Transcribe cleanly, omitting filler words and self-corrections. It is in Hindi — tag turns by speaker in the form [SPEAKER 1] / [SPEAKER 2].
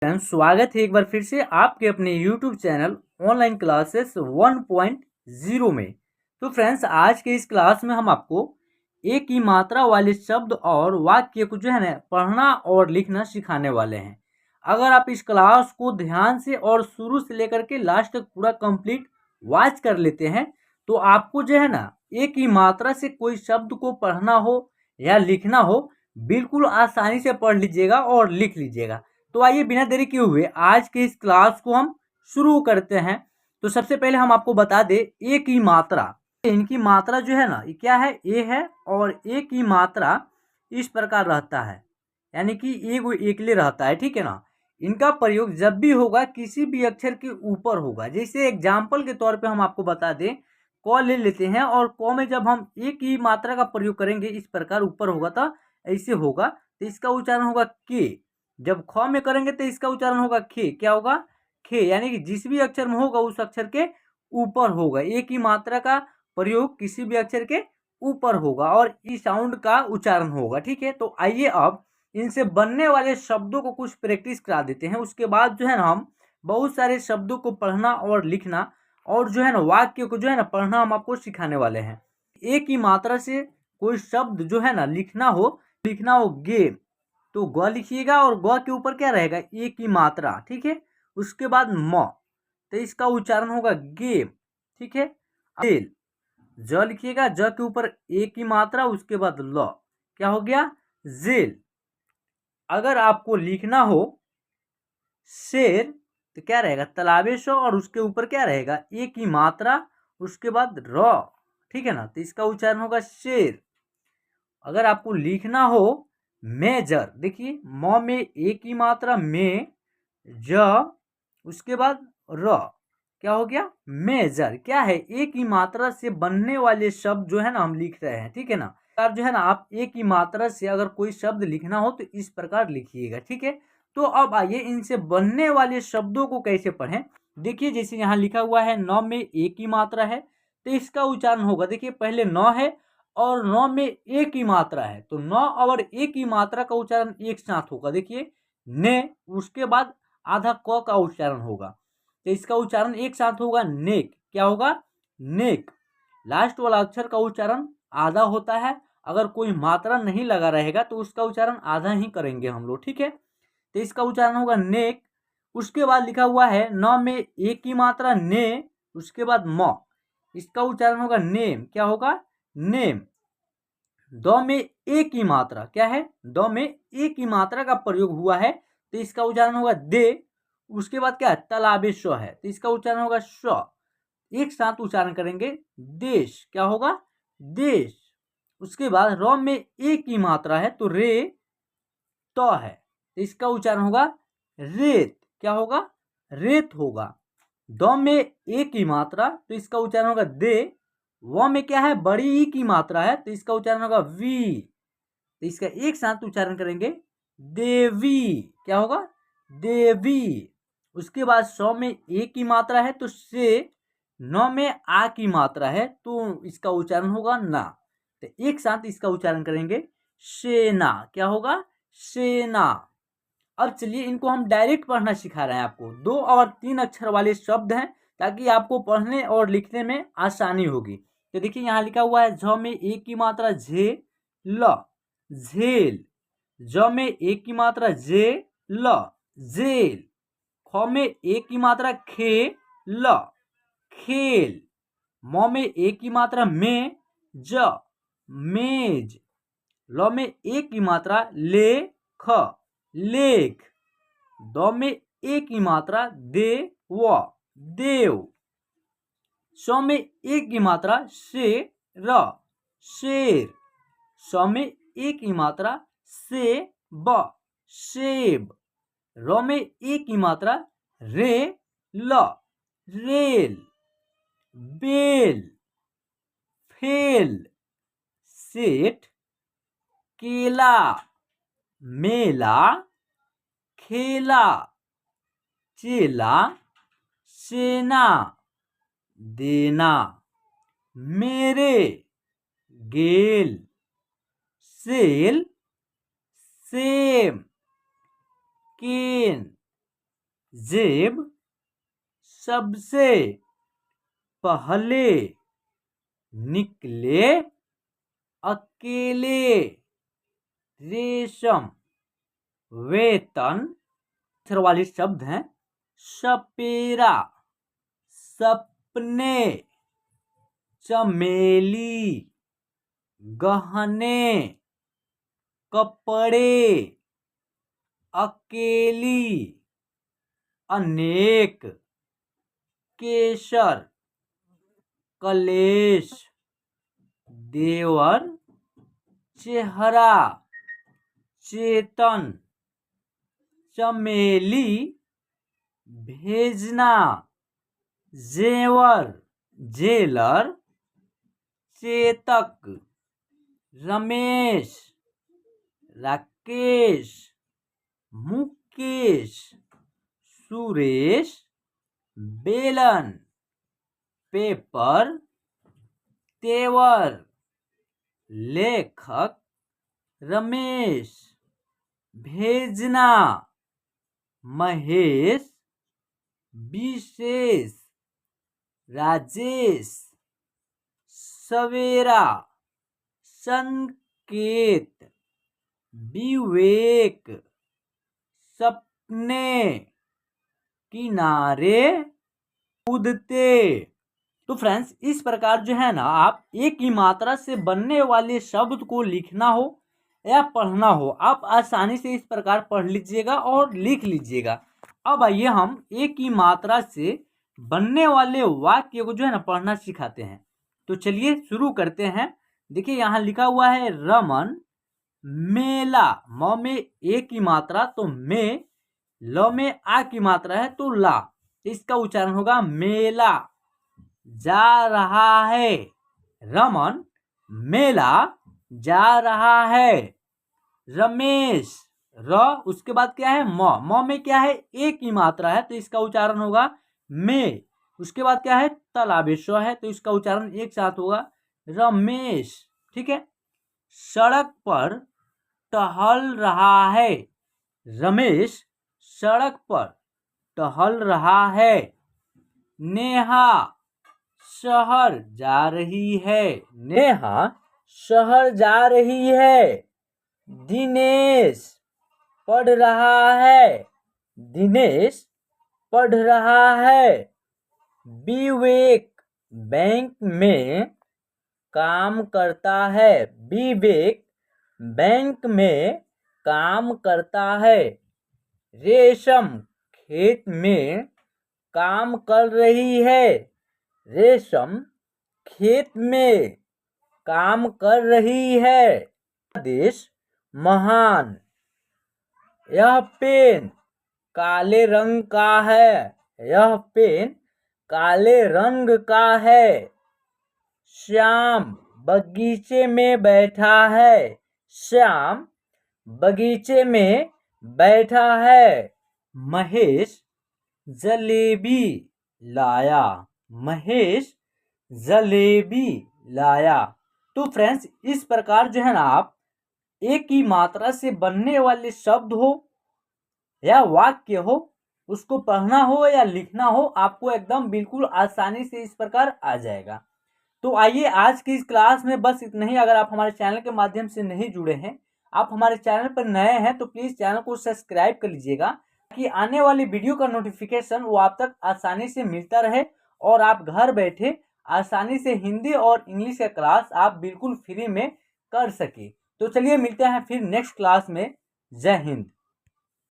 [SPEAKER 1] फ्रेंड्स, स्वागत है एक बार फिर से आपके अपने YouTube चैनल ऑनलाइन क्लासेस 1.0 में। तो फ्रेंड्स, आज के इस क्लास में हम आपको एक ही मात्रा वाले शब्द और वाक्य को जो है ना पढ़ना और लिखना सिखाने वाले हैं। अगर आप इस क्लास को ध्यान से और शुरू से लेकर के लास्ट तक पूरा कंप्लीट वॉच कर लेते हैं तो आपको जो है ना एक ही मात्रा से कोई शब्द को पढ़ना हो या लिखना हो बिल्कुल आसानी से पढ़ लीजिएगा और लिख लीजिएगा। तो आइए बिना देरी किए हुए आज के इस क्लास को हम शुरू करते हैं। तो सबसे पहले हम आपको बता दें ए की मात्रा। इनकी मात्रा जो है ना ये क्या है, ए है, और ए की मात्रा इस प्रकार रहता है, यानी कि ए को एकले रहता है, ठीक है ना। इनका प्रयोग जब भी होगा किसी भी अक्षर के ऊपर होगा। जैसे एग्जाम्पल के तौर पे हम आपको बता दें, क ले लेते हैं और क में जब हम ए की मात्रा का प्रयोग करेंगे इस प्रकार ऊपर होगा तो ऐसे होगा, तो इसका उच्चारण होगा के। जब ख में करेंगे तो इसका उच्चारण होगा खे, क्या होगा, खे, यानी कि जिस भी अक्षर में होगा उस अक्षर के ऊपर होगा। एक ही मात्रा का प्रयोग किसी भी अक्षर के ऊपर होगा और इस साउंड का उच्चारण होगा, ठीक है। तो आइए अब इनसे बनने वाले शब्दों को कुछ प्रैक्टिस करा देते हैं। उसके बाद जो है ना हम बहुत सारे शब्दों को पढ़ना और लिखना और जो है ना वाक्य को जो है ना पढ़ना हम आपको सिखाने वाले हैं। एक ही मात्रा से कोई शब्द जो है ना लिखना हो गे, तो ग लिखिएगा और ग के ऊपर क्या रहेगा, ए की मात्रा, ठीक है। उसके बाद म, तो इसका उच्चारण होगा गे, ठीक है। जेल, ज लिखिएगा, ज के ऊपर ए की मात्रा, उसके बाद ल, क्या हो गया, जेल। अगर आपको लिखना हो शेर तो क्या रहेगा, तलाबे शो, और उसके ऊपर क्या रहेगा, ए की मात्रा, उसके बाद र, ठीक है ना। तो इसका उच्चारण होगा शेर। अगर आपको लिखना हो मेजर, देखिए म में ए की मात्रा में, ज, उसके बाद र, क्या हो गया, मेजर। क्या है, एक ही मात्रा से बनने वाले शब्द जो है ना हम लिख रहे हैं, ठीक है ना। अब जो है ना आप एक ही मात्रा से अगर कोई शब्द लिखना हो तो इस प्रकार लिखिएगा, ठीक है। तो अब आइए इनसे बनने वाले शब्दों को कैसे पढ़ें। देखिए जैसे यहाँ लिखा हुआ है न में एक ही मात्रा है, तो इसका उच्चारण होगा, देखिए पहले न है और न में एक ही मात्रा है, तो न और एक ही मात्रा का उच्चारण एक साथ होगा। देखिए ने, उसके बाद आधा क का उच्चारण होगा, तो इसका उच्चारण एक साथ होगा नेक, क्या होगा, नेक। लास्ट वाला अक्षर का उच्चारण आधा होता है, अगर कोई मात्रा नहीं लगा रहेगा तो उसका उच्चारण आधा ही करेंगे हम लोग, ठीक है। तो इसका उच्चारण होगा नेक। उसके बाद लिखा हुआ है न में एक की मात्रा ने, उसके बाद म, इसका उच्चारण होगा नेम, क्या होगा, नेम। द में एक की मात्रा, क्या है, द में एक की मात्रा का प्रयोग हुआ है, तो इसका उच्चारण होगा दे। उसके बाद क्या है, तलाबे श है, तो इसका उच्चारण होगा श। एक साथ उच्चारण करेंगे देश, क्या होगा, देश। उसके बाद र में एक की मात्रा है तो रे त है, तो इसका उच्चारण होगा रेत, क्या होगा, रेत होगा। द में एक की मात्रा तो इसका उच्चारण होगा दे। व में क्या है, बड़ी ई की मात्रा है, तो इसका उच्चारण होगा वी, तो इसका एक साथ उच्चारण करेंगे देवी, क्या होगा, देवी। उसके बाद स में ए की मात्रा है तो से, न में आ की मात्रा है तो इसका उच्चारण होगा ना, तो एक साथ इसका उच्चारण करेंगे सेना, क्या होगा, सेना। अब चलिए इनको हम डायरेक्ट पढ़ना सिखा रहे हैं आपको। 2 और 3 अक्षर वाले शब्द हैं ताकि आपको पढ़ने और लिखने में आसानी होगी। तो देखिए यहाँ लिखा हुआ है झ में एक की मात्रा झे ल, झेल। ज में एक की मात्रा जे ल, जेल। ख में एक की मात्रा खे ल, खेल। म में एक की मात्रा में ज, मेज। ल में एक की मात्रा ले ख, लेख। द में एक की मात्रा दे व, देव। स में एक की मात्रा से र, शेर। स में एक की मात्रा से ब, सेब। र में एक की मात्रा रे ल, रेल। बेल, फेल, सेठ। केला, मेला, खेला। चेला, सेना, देना। मेरे, गेल, सेल, सेम। केन, जेब सबसे पहले निकले अकेले, रेशम वेतन अक्षर वाले शब्द हैं। सपेरा सपने, चमेली गहने, कपड़े, अकेली, अनेक, केसर, कलेश, देवर, चेहरा, चेतन, चमेली, भेजना, जेवर, जेलर, चेतक, रमेश, राकेश, मुकेश, सुरेश, बेलन, पेपर, तेवर, लेखक, रमेश, भेजना, महेश, विशेष, राजेश, सवेरा, संकेत, विवेक, सपने, किनारे, कूदते। तो फ्रेंड्स, इस प्रकार जो है ना, आप एक ही मात्रा से बनने वाले शब्द को लिखना हो या पढ़ना हो, आप आसानी से इस प्रकार पढ़ लीजिएगा और लिख लीजिएगा। अब आइए हम एक ही मात्रा से बनने वाले वाक्य को जो है ना पढ़ना सिखाते हैं। तो चलिए शुरू करते हैं। देखिए यहाँ लिखा हुआ है रमन मेला, म में ए की मात्रा तो में, ल में आ की मात्रा है तो ला, इसका उच्चारण होगा मेला। जा रहा है, रमन मेला जा रहा है। रमेश, र उसके बाद क्या है म में क्या है ए की मात्रा है तो इसका उच्चारण होगा में। उसके बाद क्या है तलावेश है तो इसका उच्चारण एक साथ होगा रमेश। ठीक है। सड़क पर टहल रहा है, रमेश सड़क पर टहल रहा है। नेहा शहर जा रही है, नेहा शहर जा रही है। दिनेश पढ़ रहा है, दिनेश पढ़ रहा है। विवेक बैंक में काम करता है, विवेक बैंक में काम करता है। रेशम खेत में काम कर रही है, रेशम खेत में काम कर रही है। देश महान, यह पेन काले रंग का है, यह पेन काले रंग का है। श्याम बगीचे में बैठा है, श्याम बगीचे में बैठा है। महेश जलेबी लाया, महेश जलेबी लाया। तो फ्रेंड्स, इस प्रकार जो है ना आप एक ही मात्रा से बनने वाले शब्द हो या वाक्य हो, उसको पढ़ना हो या लिखना हो, आपको एकदम बिल्कुल आसानी से इस प्रकार आ जाएगा। तो आइए आज की इस क्लास में बस इतना ही। अगर आप हमारे चैनल के माध्यम से नहीं जुड़े हैं, आप हमारे चैनल पर नए हैं तो प्लीज़ चैनल को सब्सक्राइब कर लीजिएगा कि आने वाली वीडियो का नोटिफिकेशन वो आप तक आसानी से मिलता रहे और आप घर बैठे आसानी से हिंदी और इंग्लिश का क्लास आप बिल्कुल फ्री में कर सके। तो चलिए मिलते हैं फिर नेक्स्ट क्लास में। जय हिंद।